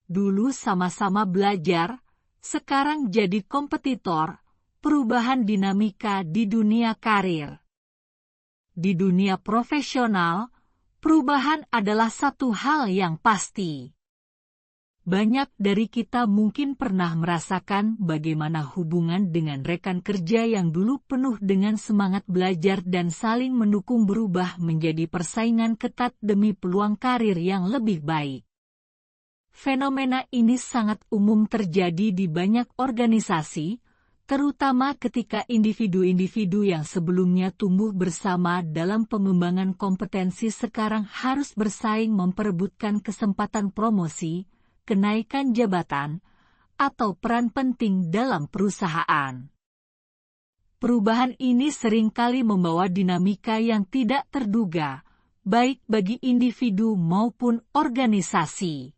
Dulu sama-sama belajar, sekarang jadi kompetitor, perubahan dinamika di dunia karir. Di dunia profesional, perubahan adalah satu hal yang pasti. Banyak dari kita mungkin pernah merasakan bagaimana hubungan dengan rekan kerja yang dulu penuh dengan semangat belajar dan saling mendukung berubah menjadi persaingan ketat demi peluang karir yang lebih baik. Fenomena ini sangat umum terjadi di banyak organisasi, terutama ketika individu-individu yang sebelumnya tumbuh bersama dalam pengembangan kompetensi sekarang harus bersaing memperebutkan kesempatan promosi, kenaikan jabatan, atau peran penting dalam perusahaan. Perubahan ini seringkali membawa dinamika yang tidak terduga, baik bagi individu maupun organisasi.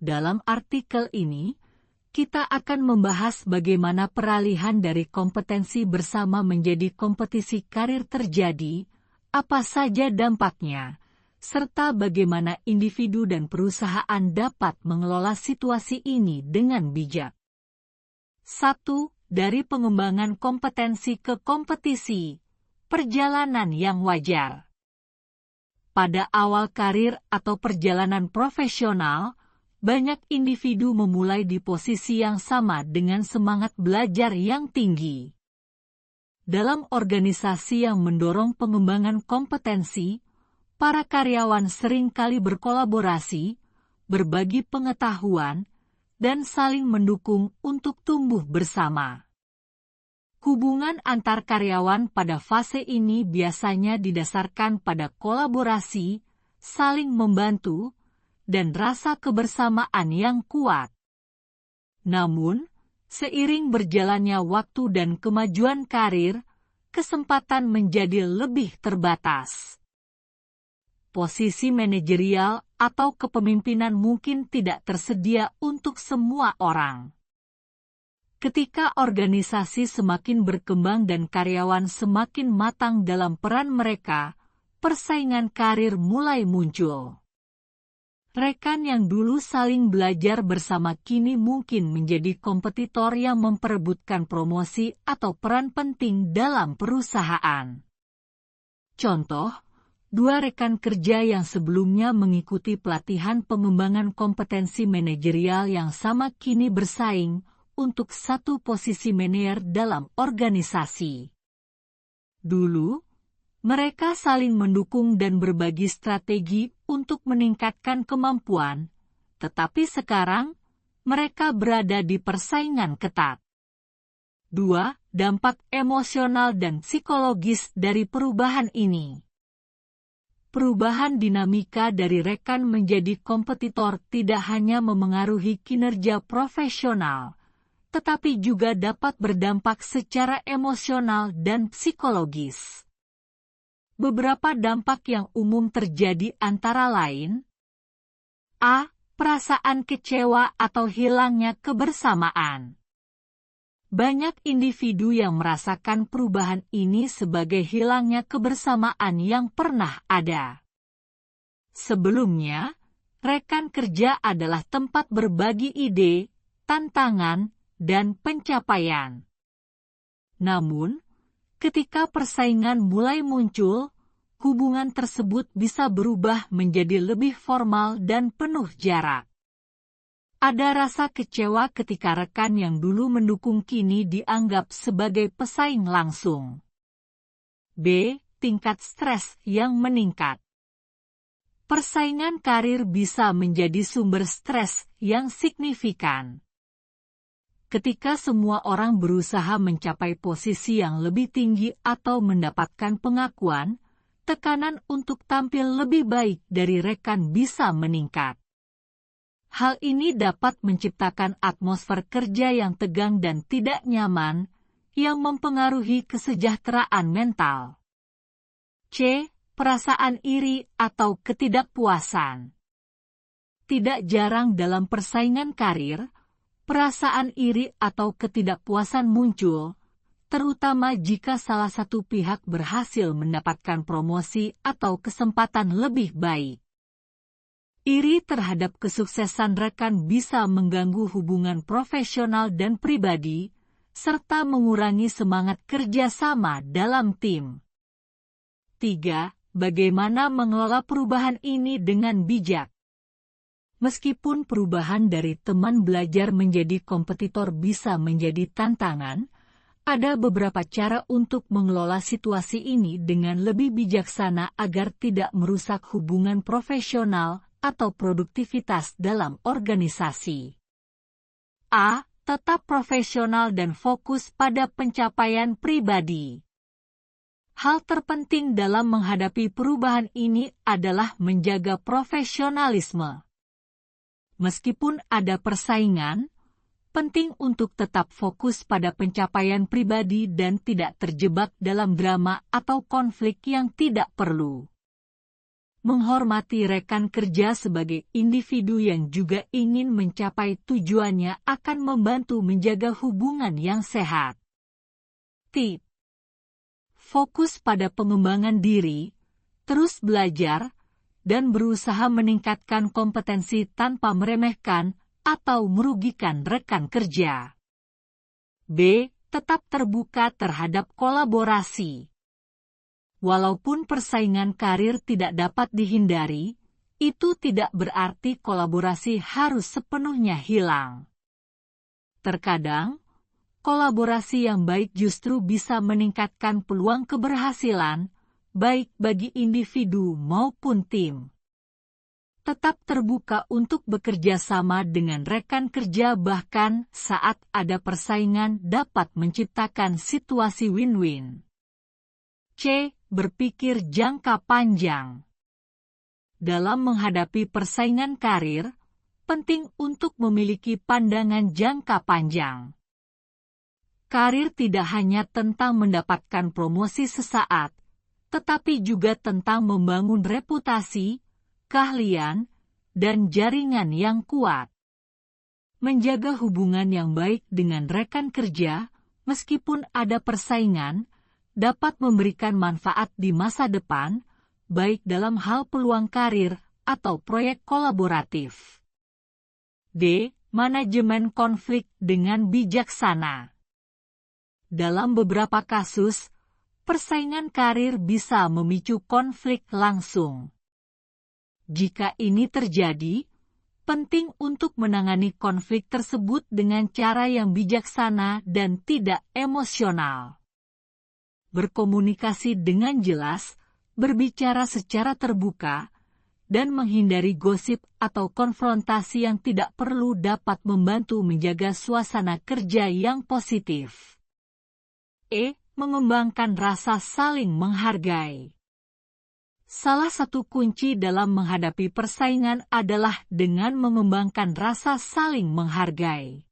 Dalam artikel ini, kita akan membahas bagaimana peralihan dari kompetensi bersama menjadi kompetisi karir terjadi, apa saja dampaknya, serta bagaimana individu dan perusahaan dapat mengelola situasi ini dengan bijak. 1. Dari pengembangan kompetensi ke kompetisi, perjalanan yang wajar. Pada awal karir atau perjalanan profesional, banyak individu memulai di posisi yang sama dengan semangat belajar yang tinggi. Dalam organisasi yang mendorong pengembangan kompetensi, para karyawan seringkali berkolaborasi, berbagi pengetahuan, dan saling mendukung untuk tumbuh bersama. Hubungan antar karyawan pada fase ini biasanya didasarkan pada kolaborasi, saling membantu, dan rasa kebersamaan yang kuat. Namun, seiring berjalannya waktu dan kemajuan karir, kesempatan menjadi lebih terbatas. Posisi manajerial atau kepemimpinan mungkin tidak tersedia untuk semua orang. Ketika organisasi semakin berkembang dan karyawan semakin matang dalam peran mereka, persaingan karir mulai muncul. Rekan yang dulu saling belajar bersama kini mungkin menjadi kompetitor yang memperebutkan promosi atau peran penting dalam perusahaan. Contoh, 2 rekan kerja yang sebelumnya mengikuti pelatihan pengembangan kompetensi manajerial yang sama kini bersaing untuk satu posisi manajer dalam organisasi. Dulu, mereka saling mendukung dan berbagi strategi untuk meningkatkan kemampuan, tetapi sekarang, mereka berada di persaingan ketat. 2. Dampak emosional dan psikologis dari perubahan ini. Perubahan dinamika dari rekan menjadi kompetitor tidak hanya memengaruhi kinerja profesional, tetapi juga dapat berdampak secara emosional dan psikologis. Beberapa dampak yang umum terjadi antara lain: A. Perasaan kecewa atau hilangnya kebersamaan. Banyak individu yang merasakan perubahan ini sebagai hilangnya kebersamaan yang pernah ada. Sebelumnya, rekan kerja adalah tempat berbagi ide, tantangan, dan pencapaian. Namun, ketika persaingan mulai muncul, hubungan tersebut bisa berubah menjadi lebih formal dan penuh jarak. Ada rasa kecewa ketika rekan yang dulu mendukung kini dianggap sebagai pesaing langsung. B. Tingkat stres yang meningkat. Persaingan karir bisa menjadi sumber stres yang signifikan. Ketika semua orang berusaha mencapai posisi yang lebih tinggi atau mendapatkan pengakuan, tekanan untuk tampil lebih baik dari rekan bisa meningkat. Hal ini dapat menciptakan atmosfer kerja yang tegang dan tidak nyaman, yang mempengaruhi kesejahteraan mental. C. Perasaan iri atau ketidakpuasan. Tidak jarang dalam persaingan karir, perasaan iri atau ketidakpuasan muncul, terutama jika salah satu pihak berhasil mendapatkan promosi atau kesempatan lebih baik. Iri terhadap kesuksesan rekan bisa mengganggu hubungan profesional dan pribadi, serta mengurangi semangat kerjasama dalam tim. 3. Bagaimana mengelola perubahan ini dengan bijak? Meskipun perubahan dari teman belajar menjadi kompetitor bisa menjadi tantangan, ada beberapa cara untuk mengelola situasi ini dengan lebih bijaksana agar tidak merusak hubungan profesional atau produktivitas dalam organisasi. A. Tetap profesional dan fokus pada pencapaian pribadi. Hal terpenting dalam menghadapi perubahan ini adalah menjaga profesionalisme. Meskipun ada persaingan, penting untuk tetap fokus pada pencapaian pribadi dan tidak terjebak dalam drama atau konflik yang tidak perlu. Menghormati rekan kerja sebagai individu yang juga ingin mencapai tujuannya akan membantu menjaga hubungan yang sehat. Tip: fokus pada pengembangan diri, terus belajar, dan berusaha meningkatkan kompetensi tanpa meremehkan atau merugikan rekan kerja. B. Tetap terbuka terhadap kolaborasi. Walaupun persaingan karir tidak dapat dihindari, itu tidak berarti kolaborasi harus sepenuhnya hilang. Terkadang, kolaborasi yang baik justru bisa meningkatkan peluang keberhasilan, baik bagi individu maupun tim. Tetap terbuka untuk bekerja sama dengan rekan kerja bahkan saat ada persaingan dapat menciptakan situasi win-win. C. Berpikir jangka panjang. Dalam menghadapi persaingan karir, penting untuk memiliki pandangan jangka panjang. Karir tidak hanya tentang mendapatkan promosi sesaat, tetapi juga tentang membangun reputasi, keahlian, dan jaringan yang kuat. Menjaga hubungan yang baik dengan rekan kerja, meskipun ada persaingan, dapat memberikan manfaat di masa depan, baik dalam hal peluang karir atau proyek kolaboratif. D. Manajemen konflik dengan bijaksana. Dalam beberapa kasus, persaingan karir bisa memicu konflik langsung. Jika ini terjadi, penting untuk menangani konflik tersebut dengan cara yang bijaksana dan tidak emosional. Berkomunikasi dengan jelas, berbicara secara terbuka, dan menghindari gosip atau konfrontasi yang tidak perlu dapat membantu menjaga suasana kerja yang positif. E. Mengembangkan rasa saling menghargai. Salah satu kunci dalam menghadapi persaingan adalah dengan mengembangkan rasa saling menghargai.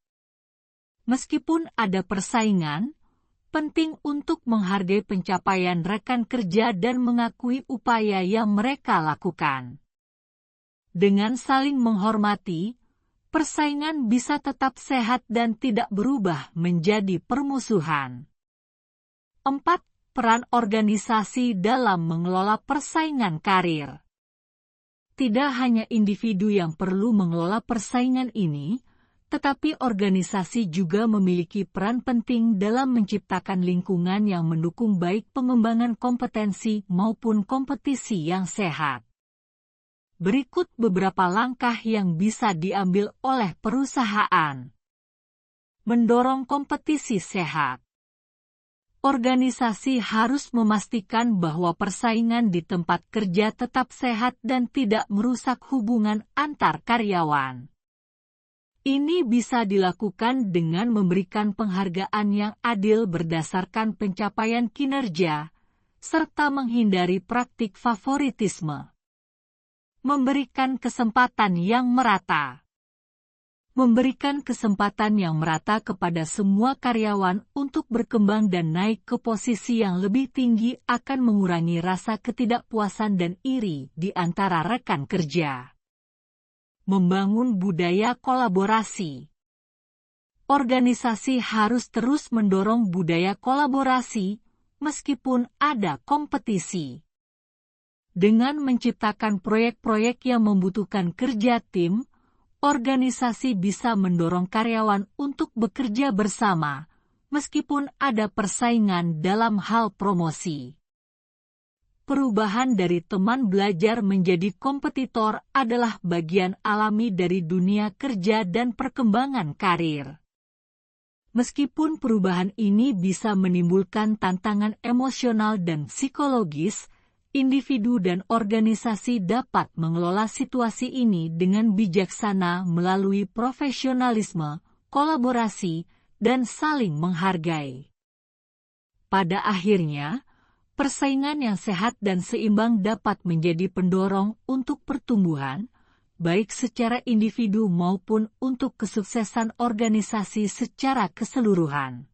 Meskipun ada persaingan, penting untuk menghargai pencapaian rekan kerja dan mengakui upaya yang mereka lakukan. Dengan saling menghormati, persaingan bisa tetap sehat dan tidak berubah menjadi permusuhan. 4. Peran organisasi dalam mengelola persaingan karir. Tidak hanya individu yang perlu mengelola persaingan ini, tetapi organisasi juga memiliki peran penting dalam menciptakan lingkungan yang mendukung baik pengembangan kompetensi maupun kompetisi yang sehat. Berikut beberapa langkah yang bisa diambil oleh perusahaan. Mendorong kompetisi sehat. Organisasi harus memastikan bahwa persaingan di tempat kerja tetap sehat dan tidak merusak hubungan antar karyawan. Ini bisa dilakukan dengan memberikan penghargaan yang adil berdasarkan pencapaian kinerja, serta menghindari praktik favoritisme. Memberikan kesempatan yang merata. Memberikan kesempatan yang merata kepada semua karyawan untuk berkembang dan naik ke posisi yang lebih tinggi akan mengurangi rasa ketidakpuasan dan iri di antara rekan kerja. Membangun budaya kolaborasi. Organisasi harus terus mendorong budaya kolaborasi, meskipun ada kompetisi. Dengan menciptakan proyek-proyek yang membutuhkan kerja tim, organisasi bisa mendorong karyawan untuk bekerja bersama, meskipun ada persaingan dalam hal promosi. Perubahan dari teman belajar menjadi kompetitor adalah bagian alami dari dunia kerja dan perkembangan karir. Meskipun perubahan ini bisa menimbulkan tantangan emosional dan psikologis, individu dan organisasi dapat mengelola situasi ini dengan bijaksana melalui profesionalisme, kolaborasi, dan saling menghargai. Pada akhirnya, persaingan yang sehat dan seimbang dapat menjadi pendorong untuk pertumbuhan, baik secara individu maupun untuk kesuksesan organisasi secara keseluruhan.